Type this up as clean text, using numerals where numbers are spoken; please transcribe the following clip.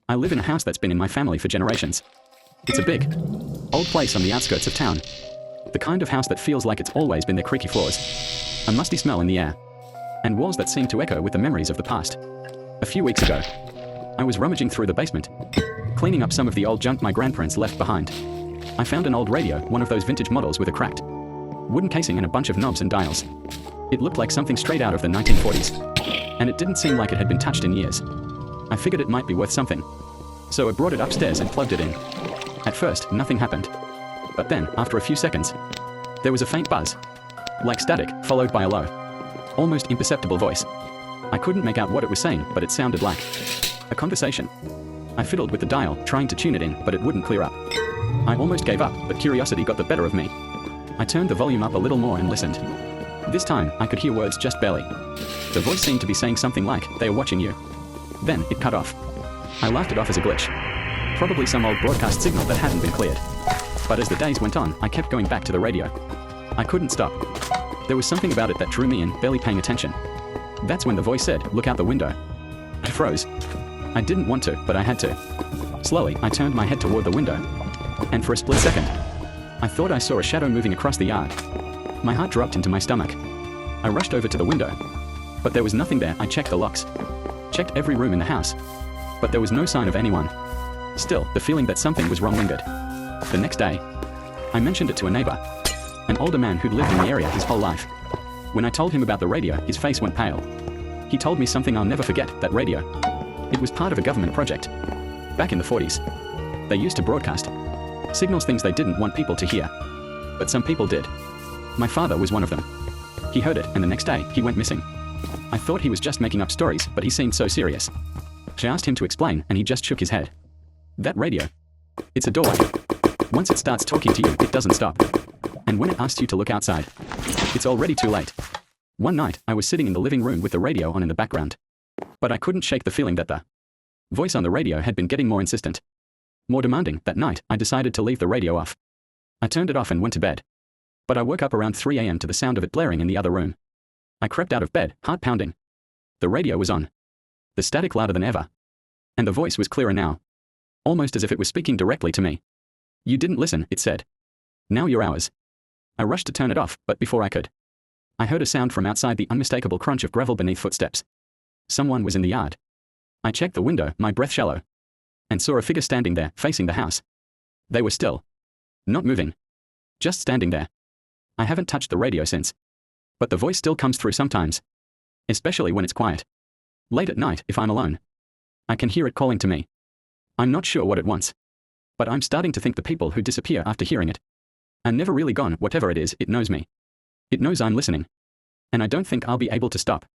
I live in a house that's been in my family for generations. It's a big, old place on the outskirts of town. The kind of house that feels like it's always been there, creaky floors, a musty smell in the air, and walls that seem to echo with the memories of the past. A few weeks ago, I was rummaging through the basement, cleaning up some of the old junk my grandparents left behind. I found an old radio, one of those vintage models with a cracked wooden casing and a bunch of knobs and dials. It looked like something straight out of the 1940s, and it didn't seem like it had been touched in years. I figured it might be worth something, so I brought it upstairs and plugged it in. At first, nothing happened. But then, after a few seconds, there was a faint buzz, like static, followed by a low, almost imperceptible voice. I couldn't make out what it was saying, but it sounded like a conversation. I fiddled with the dial, trying to tune it in, but it wouldn't clear up. I almost gave up, but curiosity got the better of me. I turned the volume up a little more and listened. This time, I could hear words just barely. The voice seemed to be saying something like, "They are watching you." Then, it cut off. I laughed it off as a glitch. Probably some old broadcast signal that hadn't been cleared. But as the days went on, I kept going back to the radio. I couldn't stop. There was something about it that drew me in, barely paying attention. That's when the voice said, "Look out the window." I froze. I didn't want to, but I had to. Slowly, I turned my head toward the window. And for a split second, I thought I saw a shadow moving across the yard. My heart dropped into my stomach. I rushed over to the window. But there was nothing there. I checked the locks. Checked every room in the house. But there was no sign of anyone. Still, the feeling that something was wrong lingered. The next day, I mentioned it to a neighbor, an older man who'd lived in the area his whole life. When I told him about the radio, his face went pale. He told me something I'll never forget, that radio. It was part of a government project. Back in the 40s, they used to broadcast signals, things they didn't want people to hear. But some people did. My father was one of them. He heard it, and the next day, he went missing. I thought he was just making up stories, but he seemed so serious. I asked him to explain, and he just shook his head. That radio, it's a doorway. Once it starts talking to you, it doesn't stop. And when it asks you to look outside, it's already too late. One night, I was sitting in the living room with the radio on in the background. But I couldn't shake the feeling that the voice on the radio had been getting more insistent, more demanding. That night, I decided to leave the radio off. I turned it off and went to bed. But I woke up around 3 a.m. to the sound of it blaring in the other room. I crept out of bed, heart pounding. The radio was on. The static louder than ever. And the voice was clearer now. Almost as if it was speaking directly to me. "You didn't listen," it said. "Now you're ours." I rushed to turn it off, but before I could, I heard a sound from outside, the unmistakable crunch of gravel beneath footsteps. Someone was in the yard. I checked the window, my breath shallow, and saw a figure standing there, facing the house. They were still. Not moving. Just standing there. I haven't touched the radio since. But the voice still comes through sometimes. Especially when it's quiet. Late at night, if I'm alone. I can hear it calling to me. I'm not sure what it wants. But I'm starting to think the people who disappear after hearing it are never really gone. Whatever it is, it knows me. It knows I'm listening. And I don't think I'll be able to stop.